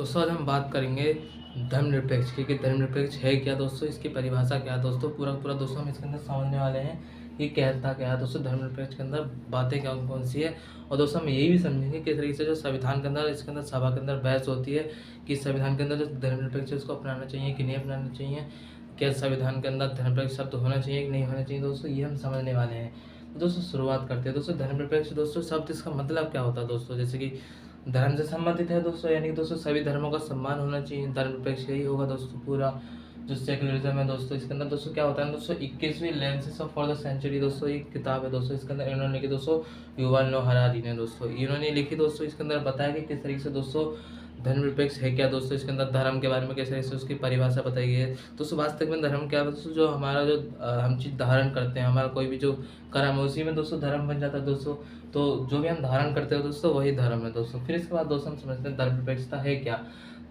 दोस्तों आज हम बात करेंगे धर्मनिरपेक्ष की कि धर्मनिरपेक्ष है क्या दोस्तों, इसकी परिभाषा क्या है दोस्तों, पूरा पूरा दोस्तों हम इसके अंदर समझने वाले हैं कि कहता क्या है दोस्तों, धर्मनिरपेक्ष के अंदर बातें कौन कौन सी है। और दोस्तों हम यही भी समझेंगे किस तरीके से जो संविधान के अंदर इसके अंदर सभा के अंदर बहस होती है कि संविधान के अंदर जो धर्मनिरपेक्ष है उसको अपनाना चाहिए कि नहीं अपनाना चाहिए, क्या संविधान के अंदर धर्मनिरपेक्ष शब्द होना चाहिए कि नहीं होना चाहिए दोस्तों, ये हम समझने वाले हैं। तो दोस्तों शुरुआत करते हैं दोस्तों धर्मनिरपेक्ष दोस्तों शब्द इसका मतलब क्या होता है दोस्तों, जैसे कि धर्म से संबंधित है दोस्तों, यानी कि दोस्तों सभी धर्मों का सम्मान होना चाहिए, धर्मनिरपेक्ष यही होगा दोस्तों। पूरा जो सेकुलरिज्म है दोस्तों, इसके अंदर दोस्तों क्या होता है दोस्तों, 21वीं lenses of for the century दोस्तों एक किताब है दोस्तों, इसके अंदर इन्होंने लिखी दोस्तों युval नोह हरारी ने दोस्तों, इन्होंने लिखी दोस्तों, इसके अंदर बताया कि किस तरीके से दोस्तों धर्मनिरपेक्ष है क्या दोस्तों, इसके अंदर धर्म के बारे में किस तरीके से उसकी परिभाषा बताई गई है दोस्तों। वास्तव में धर्म क्या है दोस्तों, जो हमारा जो हम चीज़ धारण करते हैं, हमारा कोई भी जो कर्म है उसी में दोस्तों धर्म बन जाता है दोस्तों। तो जो भी हम धारण करते हो दोस्तों वही धर्म है दोस्तों। फिर इसके बाद दोस्तों हम समझते हैं धर्मनिरपेक्षता है क्या।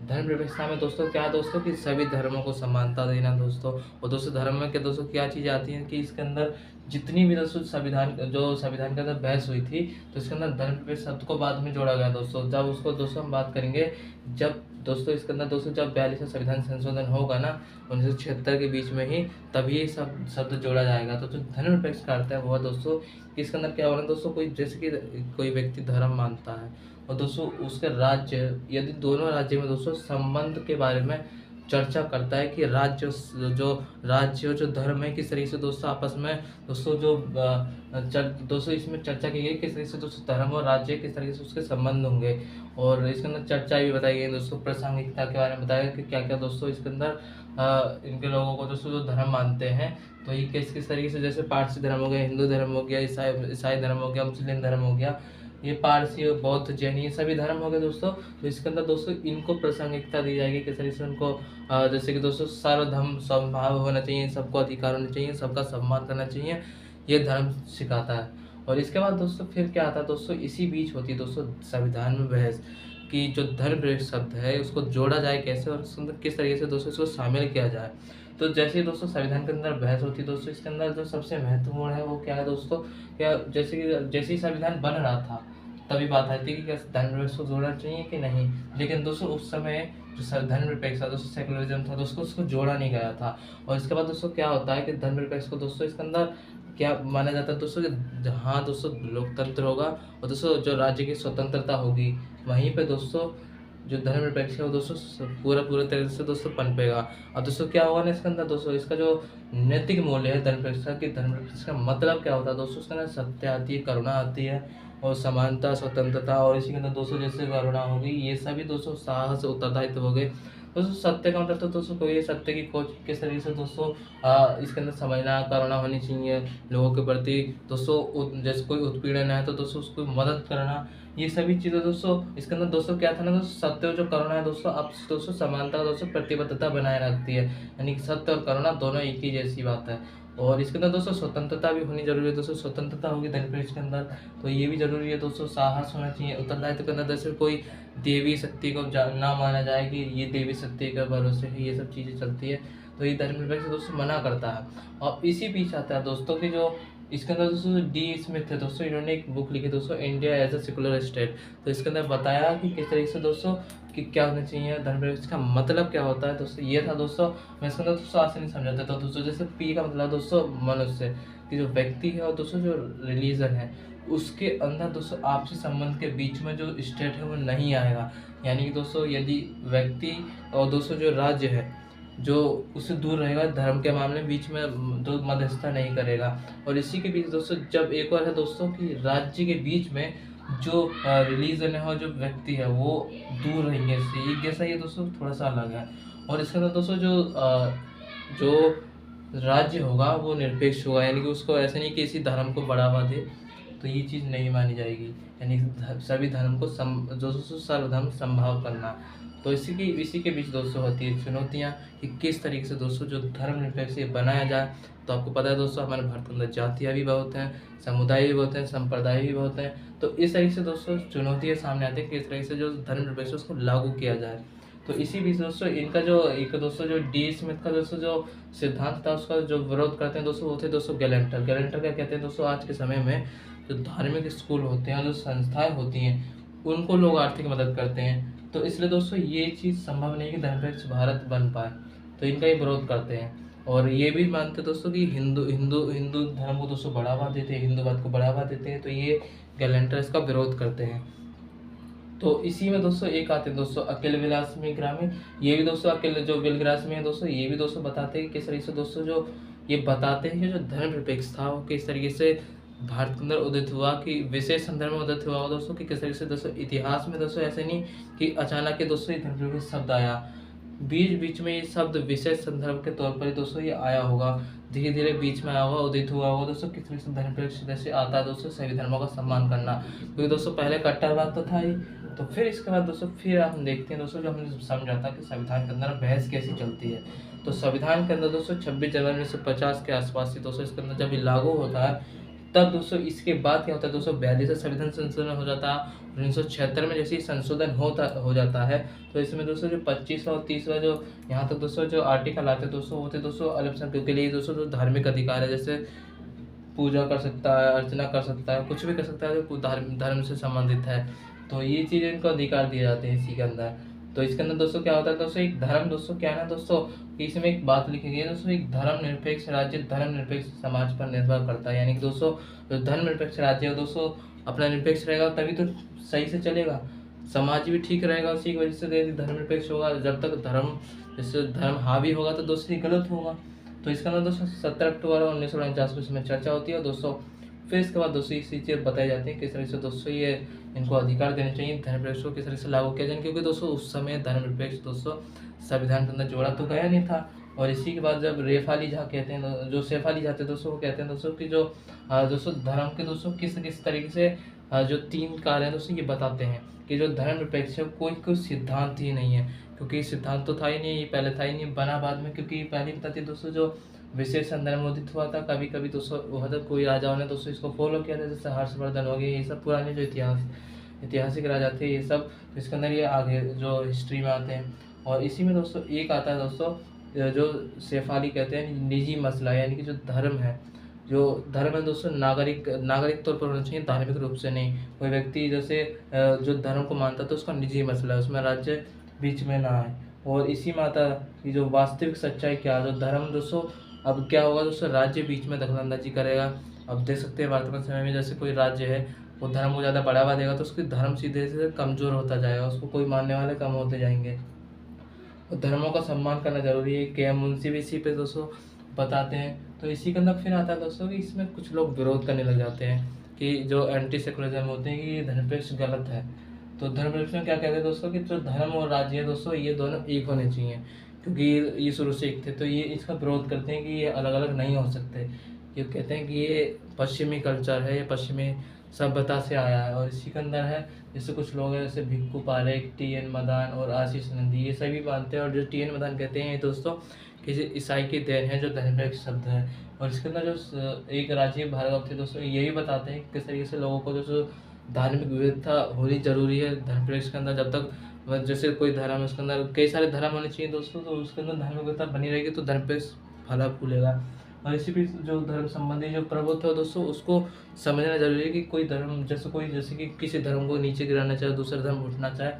धर्मनिरपेक्षता में दोस्तों क्या है दोस्तों कि सभी धर्मों को समानता देना दोस्तों। और दोस्तों धर्म में क्या दोस्तों क्या चीज़ आती है कि इसके अंदर जितनी भी दोस्तों संविधान के अंदर बहस हुई थी तो इसके अंदर धर्मनिरपेक्ष शब्द को बाद में जोड़ा गया दोस्तों। जब उसको दोस्तों हम बात करेंगे, जब दोस्तों इसके अंदर दोस्तों जब 42वां संविधान संशोधन होगा ना 1976 के बीच में ही, तभी ये सब शब्द जोड़ा जाएगा। तो जो धर्मनिरपेक्ष का अर्थ है वो दोस्तों कि इसके अंदर क्या होगा दोस्तों, कोई जैसे कि कोई व्यक्ति धर्म मानता है और दोस्तों उसके राज्य, यदि दोनों राज्य में दोस्तों संबंध के बारे में चर्चा करता है कि राज्य जो धर्म है किस तरीके से दोस्तों आपस में दोस्तों दोस्तों इसमें चर्चा की गई किस तरीके से दोस्तों धर्म और राज्य किस तरीके से उसके संबंध होंगे। और इसके अंदर चर्चा भी बताई गई दोस्तों, प्रासंगिकता के बारे में बताया कि क्या क्या दोस्तों इसके अंदर इनके लोगों को दोस्तों जो धर्म मानते हैं तो ये किस किस तरीके से, जैसे पारसी धर्म हो गया, हिंदू धर्म हो गया, ईसाई धर्म हो गया, मुस्लिम धर्म हो गया, ये पारसी बौद्ध जैन ये सभी धर्म हो गए दोस्तों। तो इसके अंदर दोस्तों इनको प्रासंगिकता दी जाएगी किस तरीके से उनको जैसे कि दोस्तों सर्वधर्म समभाव होना चाहिए, सबको अधिकार होना चाहिए, सबका सम्मान करना चाहिए, ये धर्म सिखाता है। और इसके बाद दोस्तों फिर क्या आता है दोस्तों, इसी बीच होती है दोस्तों संविधान में बहस कि जो धर्मनिरपेक्ष शब्द है उसको जोड़ा जाए कैसे और उसके अंदर किस तरीके से दोस्तों इसको शामिल किया जाए। तो जैसे ही दोस्तों संविधान के अंदर बहस होती है दोस्तों, इसके अंदर जो सबसे महत्वपूर्ण है वो क्या है दोस्तों, क्या जैसे ही संविधान बन रहा था तभी बात आती है कि क्या धर्मनिरपेक्ष को जोड़ना चाहिए कि नहीं। लेकिन दोस्तों उस समय जो धर्मनिरपेक्ष था दोस्तों, सेकुलरिज्म था दोस्तों, उसको जोड़ा नहीं गया था। और इसके बाद दोस्तों क्या होता है कि धर्मनिरपेक्ष को दोस्तों इसके अंदर क्या माना जाता है दोस्तों कि जहाँ दोस्तों लोकतंत्र होगा और दोस्तों जो राज्य की स्वतंत्रता होगी वहीं पे दोस्तों जो धर्मनिरपेक्ष है वो दोस्तों पूरा तरीके से दोस्तों पनपेगा। और दोस्तों क्या होगा ना इसके अंदर दोस्तों, इसका जो नैतिक मूल्य है धर्मनिरपेक्ष का, कि धर्मनिरपेक्ष का मतलब क्या होता है दोस्तों, उसके अंदर सत्य आती है, करुणा आती है और समानता, स्वतंत्रता, और इसी के अंदर दोस्तों जैसे करुणा होगी, ये सभी दोस्तों साहस उत्तरदायित्व हो गए दोस्तों। सत्य का मतलब तो दोस्तों कोई सत्य की खोज किस तरीके से दोस्तों इसके अंदर समझना, करुणा होनी चाहिए लोगों के प्रति दोस्तों, जैसे कोई उत्पीड़न है तो दोस्तों उसको मदद करना, ये सभी चीज़ें दोस्तों इसके अंदर दोस्तों क्या था ना दोस्तों, सत्य और जो करुणा है दोस्तों आपस दोस्तों समानता दोस्तों प्रतिबद्धता बनाए रखती है, यानी कि सत्य और करुणा दोनों एक ही जैसी बात है। और इसके अंदर दोस्तों स्वतंत्रता भी होनी जरूरी है दोस्तों, स्वतंत्रता होगी धर्मनिरपेक्ष के अंदर तो ये भी जरूरी है दोस्तों, साहस होना चाहिए, उत्तरदायित्व के अंदर जैसे कोई देवी शक्ति को ना माना जाए कि ये देवी शक्ति के भरोसे है, ये सब चीज़ें चलती है तो ये धर्मनिरपेक्ष दोस्तों मना करता है। और इसी बीच आता है दोस्तों कि जो इसके अंदर दोस्तों डी स्मिथ है दोस्तों, इन्होंने एक बुक लिखी दोस्तों India as a secular state, तो इसके अंदर बताया कि किस तरीके से दोस्तों कि क्या होना चाहिए, धर्मनिरपेक्ष का मतलब क्या होता है दोस्तों, ये था दोस्तों। मैं इसके अंदर दोस्तों आसानी से समझाता था दोस्तों, जैसे पी का मतलब दोस्तों मनुष्य कि जो व्यक्ति है और दोस्तों जो रिलीजन है उसके अंदर दोस्तों आपसी संबंध के बीच में जो स्टेट है वो नहीं आएगा, यानी कि दोस्तों यदि व्यक्ति और दोस्तों जो राज्य है जो उससे दूर रहेगा, धर्म के मामले में बीच में जो मध्यस्थता नहीं करेगा। और इसी के बीच दोस्तों जब एक और है दोस्तों कि राज्य के बीच में जो रिलीजन है और जो व्यक्ति है वो दूर रहेंगे इससे, एक जैसा ये दोस्तों थोड़ा सा अलग है। और इसके अंदर दोस्तों जो राज्य होगा वो निरपेक्ष होगा, यानी कि उसको ऐसे नहीं कि इसी धर्म को बढ़ावा दे, तो ये चीज़ नहीं मानी जाएगी, यानी सभी धर्म को दोस्तों सर्वधर्म संभाव करना। तो इसी के बीच दोस्तों होती है चुनौतियाँ कि किस तरीके से दोस्तों जो धर्मनिरपेक्ष बनाया जाए। तो आपको पता है दोस्तों हमारे भारत के अंदर जातियाँ भी बहुत हैं, समुदाय भी बहुत हैं, संप्रदाय भी बहुत हैं, तो इस तरीके से दोस्तों चुनौतियाँ सामने आती है कि इस तरीके से जो धर्मनिरपेक्ष उसको लागू किया जाए। तो इसी बीच दोस्तों इनका जो एक दोस्तों जो डी स्मिथ का दोस्तों जो सिद्धांत था उसका जो विरोध करते हैं दोस्तों वो थे दोस्तों गैलेंटर क्या कहते हैं दोस्तों, आज के समय में जो धार्मिक स्कूल होते हैं, जो संस्थाएं होती हैं, उनको लोग आर्थिक मदद करते हैं तो इसलिए दोस्तों ये चीज़ संभव नहीं है कि धर्मनिरपेक्ष भारत बन पाए, तो इनका ये विरोध करते हैं। और ये भी मानते हैं दोस्तों कि हिंदू हिंदू हिंदू धर्म को दोस्तों बढ़ावा देते हैं, हिंदूवाद को बढ़ावा देते हैं, तो ये गैलेंटर इसका विरोध करते हैं। तो इसी में दोस्तों एक आते हैं दोस्तों अकेले विलासमी ग्रामीण। ये भी दोस्तों अकेले जो विलग्रास में है दोस्तों, ये भी दोस्तों बताते हैं कि किस तरीके से दोस्तों जो ये बताते हैं कि जो धर्मनिरपेक्ष था वो किस तरीके से भारत के अंदर उदित हुआ, कि विशेष संदर्भ में उदित हुआ दोस्तों, कि किस तरीके से दोस्तों इतिहास में दोस्तों ऐसे नहीं कि अचानक के दोस्तों ये धर्मनिरपेक्ष शब्द आया, बीच बीच में ये शब्द विशेष संदर्भ के तौर पर ही दोस्तों ये आया होगा, धीरे धीरे बीच में आया होगा, उदित हुआ होगा दोस्तों। किस तरीके से धर्मनिरपेक्ष जैसे आता है दोस्तों सभी धर्मों का सम्मान करना, क्योंकि दोस्तों पहले कट्टरवाद तो था ही, तो फिर इसके बाद दोस्तों फिर हम देखते हैं दोस्तों जो हमने समझा था कि संविधान के अंदर बहस कैसी चलती है। तो संविधान के अंदर दोस्तों 26 जनवरी 1950 के आसपास ही दोस्तों इसके अंदर जब ये लागू होता है, तब दोस्तों इसके बाद क्या होता है दोस्तों 42 से संविधान संशोधन हो जाता है। 1976 में जैसे ही संशोधन हो जाता है, तो इसमें दोस्तों जो 25वां और 30वां जो यहाँ तक दोस्तों जो आर्टिकल आते हैं दोस्तों, होते दोस्तों अल्पसंख्यकों के लिए दोस्तों जो धार्मिक अधिकार है, जैसे पूजा कर सकता है, अर्चना कर सकता है, कुछ भी कर सकता है जो धर्म से संबंधित है, तो ये चीज़ें इनको अधिकार दिए जाते हैं इसी के अंदर। तो इसके अंदर दोस्तों क्या होता है दोस्तों, एक धर्म दोस्तों क्या है ना दोस्तों, कि इसमें एक बात लिखी गई है दोस्तों, एक धर्मनिरपेक्ष राज्य धर्मनिरपेक्ष समाज पर निर्भर करता है। यानी कि दोस्तों जो धर्मनिरपेक्ष राज्य है दोस्तों अपना निरपेक्ष रहेगा तभी तो सही से चलेगा, समाज भी ठीक रहेगा, उसी की वजह से धर्मनिरपेक्ष होगा। जब तक धर्म जैसे धर्म हावी होगा तो दोस्तों गलत होगा। तो इसका अंदर दोस्तों 17 अक्टूबर 1949 को इसमें चर्चा होती है दोस्तों। फिर इसके बाद दोस्तों इसी चीज़ बताई जाती है किस तरह से दोस्तों ये इनको अधिकार देने चाहिए धर्मनिरपेक्ष को किस तरह से लागू किया जाए, क्योंकि दोस्तों उस समय धर्मनिरपेक्ष दोस्तों संविधान के अंदर जोड़ा तो गया नहीं था। और इसी के बाद जब रेफाली झा कहते हैं, जो शेफाली झा थे दोस्तों, वो कहते हैं दोस्तों कि जो दोस्तों धर्म के दोस्तों किस किस तरीके से जो 3 कार्य हैं दोस्तों ये बताते हैं कि जो धर्मनिरपेक्ष है कोई सिद्धांत ही नहीं है, क्योंकि सिद्धांत तो था ही नहीं, ये पहले था ही नहीं, बना बाद में, क्योंकि पहले बताती दोस्तों जो विशेष संदर्भ में उदित हुआ था। कभी कभी दोस्तों वह तक कोई राजाओं ने दोस्तों इसको फॉलो किया था, जैसे हर्षवर्धन हो गए, ये सब पुराने जो ऐतिहासिक राजा थे ये सब, तो इसके अंदर ये आगे जो हिस्ट्री में आते हैं। और इसी में दोस्तों एक आता है दोस्तों जो शेफाली कहते हैं निजी मसला, यानी कि जो धर्म है दोस्तों नागरिक तौर पर होना चाहिए, धार्मिक रूप से नहीं। कोई व्यक्ति जैसे जो धर्म को मानता है तो उसका निजी मसला है, उसमें राज्य बीच में ना आए। और इसी में आता है कि जो वास्तविक सच्चाई क्या है, जो धर्म दोस्तों अब क्या होगा दोस्तों, राज्य बीच में दखलंदाजी करेगा। अब देख सकते हैं वर्तमान समय में जैसे कोई राज्य है वो धर्म को ज़्यादा बढ़ावा देगा तो उसकी धर्म सीधे से कमज़ोर होता जाएगा, उसको कोई मानने वाले कम होते जाएंगे। और धर्मों का सम्मान करना जरूरी है, के एम मुंशी भी इसी पे दोस्तों बताते हैं। तो इसी के अंदर फिर आता है दोस्तों कि इसमें कुछ लोग विरोध करने लग जाते हैं कि जो एंटी सेकुलरिज्म होते हैं कि ये धर्मनिरपेक्ष गलत है। तो धर्मनिरपेक्ष में क्या कहते हैं दोस्तों कि जो धर्म और राज्य है दोस्तों ये दोनों एक होने चाहिए, क्योंकि ये शुरू से एक थे, तो ये इसका विरोध करते हैं कि ये अलग अलग नहीं हो सकते। ये कहते हैं कि ये पश्चिमी कल्चर है, ये पश्चिमी सभ्यता से आया है। और इसी के अंदर है जैसे कुछ लोग हैं जैसे भिक्खू पारेख, टी.एन. मदान और आशीष नंदी, ये सभी मानते हैं। और जो टी.एन. मदान कहते हैं दोस्तों कि ईसाई की देन है जो धर्मनिरपेक्ष शब्द है। और इसके अंदर जो एक राजीव भार्गव थे दोस्तों यही बताते हैं किस तरीके से लोगों को जो धार्मिक विविधता होनी जरूरी है धर्मनिरपेक्ष के अंदर। जब तक जैसे कोई धर्म है उसके अंदर कई सारे धर्म होने चाहिए दोस्तों, तो उसके अंदर धार्मिक विविधता बनी रहेगी तो धर्मनिरपेक्ष फला फूलेगा। और इसी बीच जो धर्म संबंधी जो प्रभुत्व है दोस्तों उसको समझना जरूरी है कि कोई धर्म जैसे कि किसी धर्म को नीचे गिराना चाहे, दूसरा धर्म उठना चाहे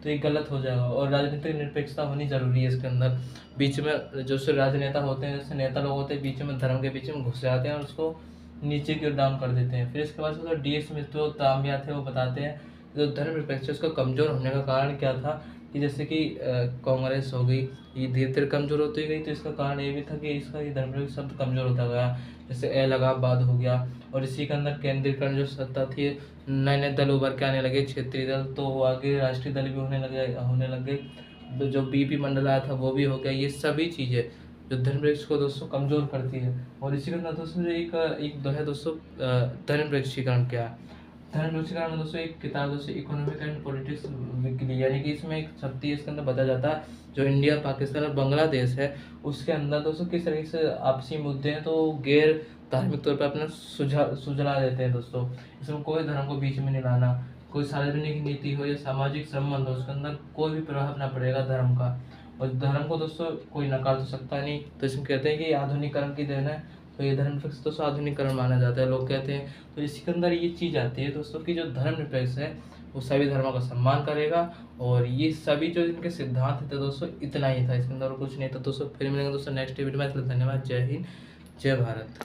तो ये गलत हो जाएगा। और राजनीतिक निरपेक्षता होनी जरूरी है इसके अंदर। बीच में जो से राजनेता होते हैं, जैसे नेता लोग होते हैं, बीच में धर्म के बीच में घुस जाते हैं और उसको नीचे की ओर डाउन कर देते हैं। फिर इसके बाद जो डी एस मित्रो ताम्या थे वो बताते हैं जो धर्मनिरपेक्ष उसका कमज़ोर होने का कारण क्या था, कि जैसे कि कांग्रेस हो गई ये धीरे धीरे कमज़ोर होती गई, तो इसका कारण ये भी था कि इसका ये धर्मनिरपेक्ष शब्द कमज़ोर होता गया। जैसे इलाहाबाद हो गया, और इसी के अंदर केंद्रीकरण जो सत्ता थी, नए नए दल उभर के आने लगे, क्षेत्रीय दल, तो आगे राष्ट्रीय दल भी होने लगे, जो बीपी मंडल आया था वो भी हो गया। ये सभी चीज़ें जो धर्मनिरपेक्ष को दोस्तों कमज़ोर करती है। और इसी के अंदर दोस्तों एक दो है दोस्तों धर्मनिरपेक्षीकरण क्या है। धर्मनिरपेक्षीकरण में दोस्तों एक किताब दोस्तों इकोनॉमिक एंड पॉलिटिक्स वीकली, यानी कि इसमें एक शक्ति इसके अंदर बताया जाता है जो इंडिया, पाकिस्तान और बांग्लादेश है उसके अंदर दोस्तों किस तरीके से आपसी मुद्दे हैं तो गैर धार्मिक तौर पर अपना सुझला देते हैं दोस्तों। इसमें कोई धर्म को बीच में नहीं लाना, कोई सार्वजनिक नीति हो या सामाजिक संबंध हो उसके अंदर कोई भी प्रभाव ना पड़ेगा धर्म का। और धर्म को दोस्तों कोई नकार तो सकता नहीं, तो इसमें कहते हैं कि आधुनिकरण की देन है, तो ये धर्मनिरपेक्ष दोस्तों आधुनिकरण माना जाता है लोग कहते हैं। तो इसके अंदर ये चीज़ आती है दोस्तों कि जो धर्मनिरपेक्ष है वो सभी धर्मों का सम्मान करेगा। और ये सभी जो इनके सिद्धांत थे दोस्तों, इतना ही था, इसके अंदर और कुछ नहीं था दोस्तों। फिर मिलेंगे दोस्तों नेक्स्ट वीडियो में। धन्यवाद। जय हिंद, जय भारत।